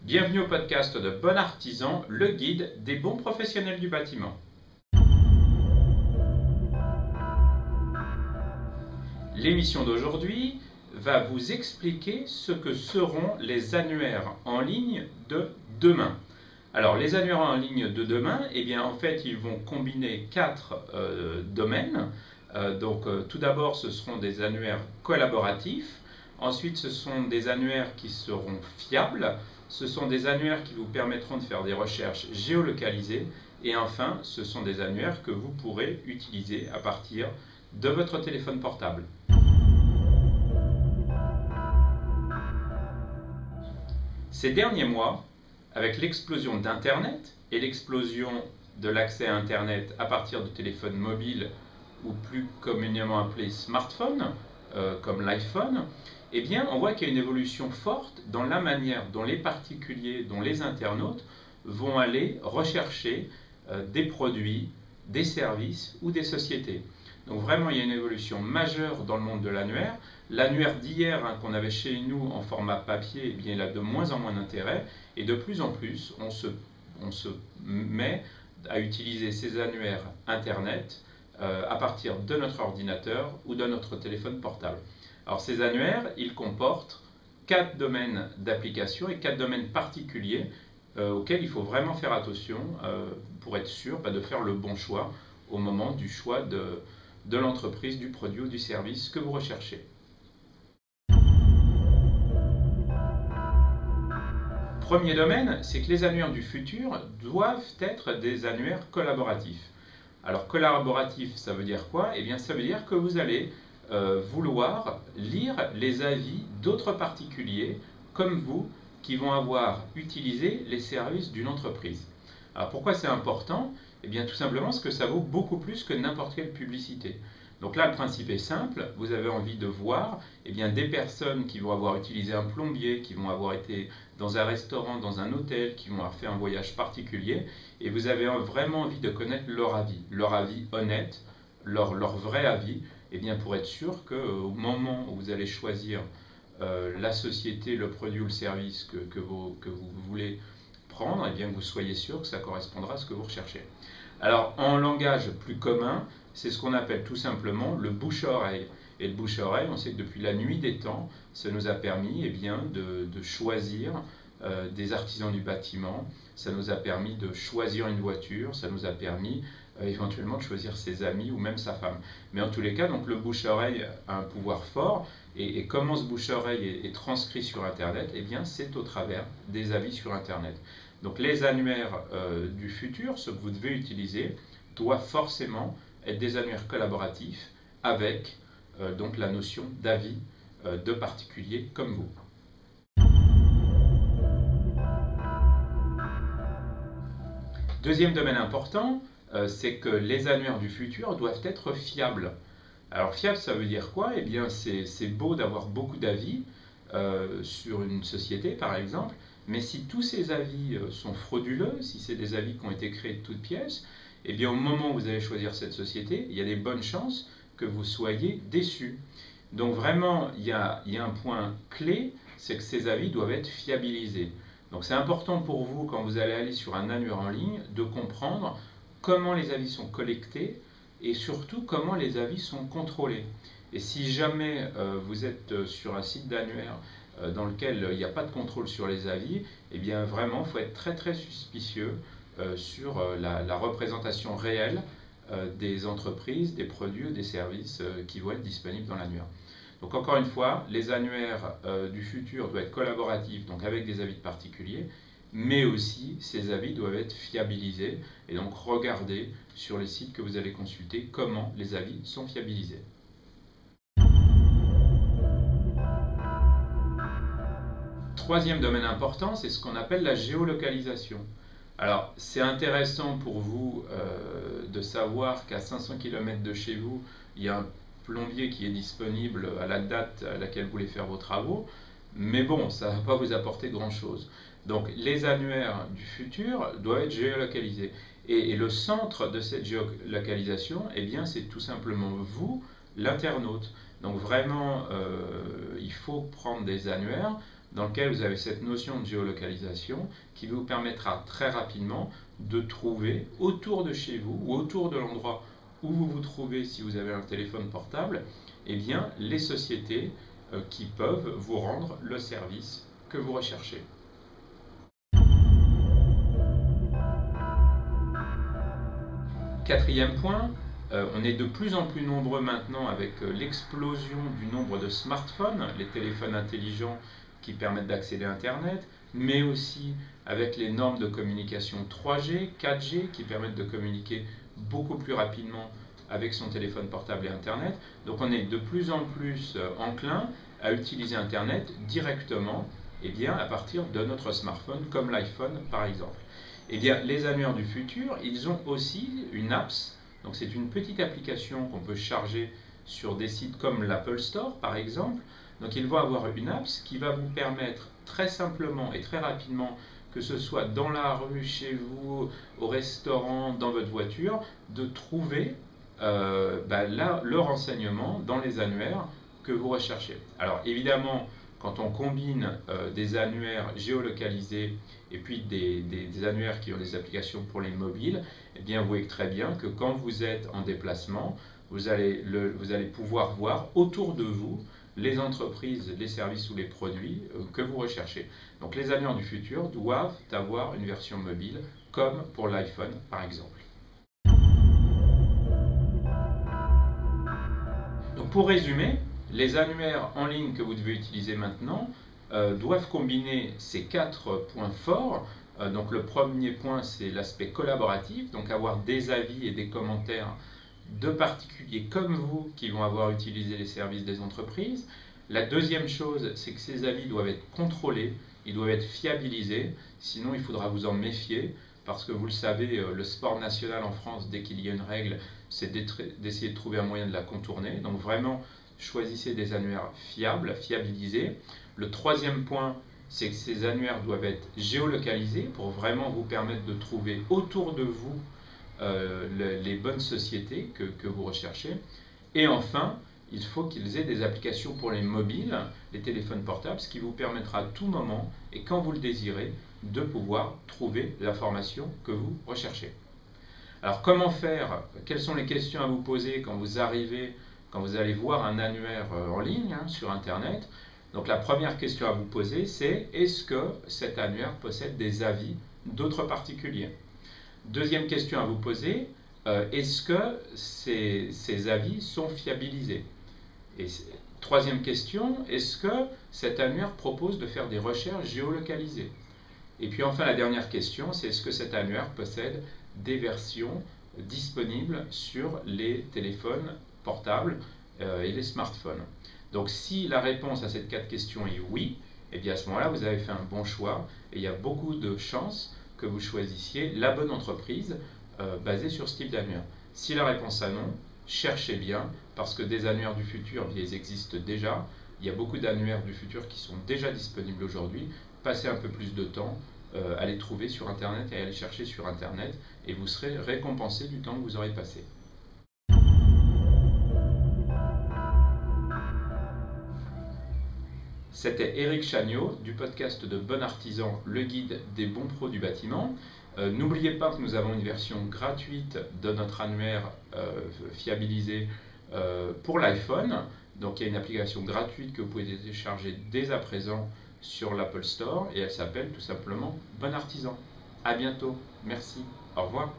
Bienvenue au podcast de Bon Artisan, le guide des bons professionnels du bâtiment. L'émission d'aujourd'hui va vous expliquer ce que seront les annuaires en ligne de demain. Alors les annuaires en ligne de demain, en fait ils vont combiner quatre domaines. Tout d'abord ce seront des annuaires collaboratifs. Ensuite, ce sont des annuaires qui seront fiables. Ce sont des annuaires qui vous permettront de faire des recherches géolocalisées. Et enfin, ce sont des annuaires que vous pourrez utiliser à partir de votre téléphone portable. Ces derniers mois, avec l'explosion d'Internet et l'explosion de l'accès à Internet à partir de téléphones mobiles ou plus communément appelés smartphones, comme l'iPhone, on voit qu'il y a une évolution forte dans la manière dont les particuliers, dont les internautes vont aller rechercher des produits, des services ou des sociétés. Donc vraiment, il y a une évolution majeure dans le monde de l'annuaire. L'annuaire d'hier qu'on avait chez nous en format papier, il a de moins en moins d'intérêt et de plus en plus, on se met à utiliser ces annuaires Internet à partir de notre ordinateur ou de notre téléphone portable. Alors ces annuaires, ils comportent 4 domaines d'application et 4 domaines particuliers auxquels il faut vraiment faire attention pour être sûr de faire le bon choix au moment du choix de l'entreprise, du produit ou du service que vous recherchez. Premier domaine, c'est que les annuaires du futur doivent être des annuaires collaboratifs. Alors collaboratif, ça veut dire quoi? Ça veut dire que vous allez vouloir lire les avis d'autres particuliers comme vous qui vont avoir utilisé les services d'une entreprise. Alors pourquoi c'est important? Tout simplement parce que ça vaut beaucoup plus que n'importe quelle publicité. Donc là, le principe est simple, vous avez envie de voir des personnes qui vont avoir utilisé un plombier, qui vont avoir été dans un restaurant, dans un hôtel, qui vont avoir fait un voyage particulier, et vous avez vraiment envie de connaître leur avis honnête, leur vrai avis, pour être sûr qu'au moment où vous allez choisir la société, le produit ou le service que vous voulez prendre, que vous soyez sûr que ça correspondra à ce que vous recherchez. Alors en langage plus commun, c'est ce qu'on appelle tout simplement le bouche-oreille. Et le bouche-oreille, on sait que depuis la nuit des temps, ça nous a permis de choisir des artisans du bâtiment, ça nous a permis de choisir une voiture, ça nous a permis éventuellement de choisir ses amis ou même sa femme. Mais en tous les cas, donc, le bouche-oreille a un pouvoir fort et comment ce bouche-oreille est transcrit sur Internet, c'est au travers des avis sur Internet. Donc les annuaires du futur, ce que vous devez utiliser, doivent forcément être des annuaires collaboratifs avec donc la notion d'avis de particuliers comme vous. Deuxième domaine important, c'est que les annuaires du futur doivent être fiables. Alors fiable, ça veut dire quoi? C'est beau d'avoir beaucoup d'avis sur une société par exemple, mais si tous ces avis sont frauduleux, si c'est des avis qui ont été créés de toutes pièces, au moment où vous allez choisir cette société, il y a des bonnes chances que vous soyez déçus. Donc vraiment, il y a un point clé, c'est que ces avis doivent être fiabilisés. Donc c'est important pour vous, quand vous allez aller sur un annuaire en ligne, de comprendre comment les avis sont collectés et surtout comment les avis sont contrôlés. Et si jamais vous êtes sur un site d'annuaire dans lequel il n'y a pas de contrôle sur les avis, vraiment, il faut être très très suspicieux sur la représentation réelle des entreprises, des produits ou des services qui vont être disponibles dans l'annuaire. Donc encore une fois, les annuaires du futur doivent être collaboratifs, donc avec des avis de particuliers, mais aussi ces avis doivent être fiabilisés et donc regardez sur les sites que vous allez consulter comment les avis sont fiabilisés. Troisième domaine important, c'est ce qu'on appelle la géolocalisation. Alors, c'est intéressant pour vous de savoir qu'à 500 km de chez vous, il y a un plombier qui est disponible à la date à laquelle vous voulez faire vos travaux, mais bon, ça ne va pas vous apporter grand-chose. Donc, les annuaires du futur doivent être géolocalisés. Et le centre de cette géolocalisation, c'est tout simplement vous, l'internaute. Donc vraiment, il faut prendre des annuaires dans lequel vous avez cette notion de géolocalisation qui vous permettra très rapidement de trouver autour de chez vous ou autour de l'endroit où vous vous trouvez si vous avez un téléphone portable, eh bien, les sociétés qui peuvent vous rendre le service que vous recherchez. Quatrième point, on est de plus en plus nombreux maintenant avec l'explosion du nombre de smartphones, les téléphones intelligents qui permettent d'accéder à Internet, mais aussi avec les normes de communication 3G, 4G qui permettent de communiquer beaucoup plus rapidement avec son téléphone portable et Internet. Donc on est de plus en plus enclin à utiliser Internet directement à partir de notre smartphone, comme l'iPhone par exemple. Les annuaires du futur, ils ont aussi une apps. Donc c'est une petite application qu'on peut charger sur des sites comme l'Apple Store par exemple. Donc ils vont avoir une apps qui va vous permettre très simplement et très rapidement, que ce soit dans la rue, chez vous, au restaurant, dans votre voiture, de trouver le renseignement dans les annuaires que vous recherchez. Alors évidemment, quand on combine des annuaires géolocalisés et puis des annuaires qui ont des applications pour les mobiles, eh bien vous voyez très bien que quand vous êtes en déplacement, vous allez pouvoir voir autour de vous les entreprises, les services ou les produits que vous recherchez. Donc les annuaires du futur doivent avoir une version mobile, comme pour l'iPhone par exemple. Donc pour résumer, les annuaires en ligne que vous devez utiliser maintenant doivent combiner ces 4 points forts. Donc le premier point, c'est l'aspect collaboratif, donc avoir des avis et des commentaires de particuliers comme vous qui vont avoir utilisé les services des entreprises. La deuxième chose, c'est que ces avis doivent être contrôlés, ils doivent être fiabilisés, sinon il faudra vous en méfier, parce que vous le savez, le sport national en France, dès qu'il y a une règle, c'est d'essayer de trouver un moyen de la contourner. Donc vraiment, choisissez des annuaires fiables, fiabilisés. Le troisième point, c'est que ces annuaires doivent être géolocalisés pour vraiment vous permettre de trouver autour de vous les bonnes sociétés que vous recherchez. Et enfin, il faut qu'ils aient des applications pour les mobiles, les téléphones portables, ce qui vous permettra à tout moment, et quand vous le désirez, de pouvoir trouver l'information que vous recherchez. Alors comment faire? Quelles sont les questions à vous poser quand vous allez voir un annuaire en ligne sur Internet? Donc la première question à vous poser, c'est est-ce que cet annuaire possède des avis d'autres particuliers? Deuxième question à vous poser, est-ce que ces avis sont fiabilisés? Et troisième question, est-ce que cet annuaire propose de faire des recherches géolocalisées? Et puis enfin la dernière question, c'est est-ce que cet annuaire possède des versions disponibles sur les téléphones portables et les smartphones? Donc si la réponse à ces 4 questions est oui, et bien à ce moment-là vous avez fait un bon choix et il y a beaucoup de chances que vous choisissiez la bonne entreprise basée sur ce type d'annuaire. Si la réponse est non, cherchez bien, parce que des annuaires du futur, ils existent déjà. Il y a beaucoup d'annuaires du futur qui sont déjà disponibles aujourd'hui. Passez un peu plus de temps à les trouver sur Internet et à les chercher sur Internet, et vous serez récompensé du temps que vous aurez passé. C'était Éric Chagnot du podcast de Bon Artisan, le guide des bons pros du bâtiment. N'oubliez pas que nous avons une version gratuite de notre annuaire fiabilisé pour l'iPhone. Donc il y a une application gratuite que vous pouvez télécharger dès à présent sur l'Apple Store et elle s'appelle tout simplement Bon Artisan. À bientôt, merci, au revoir.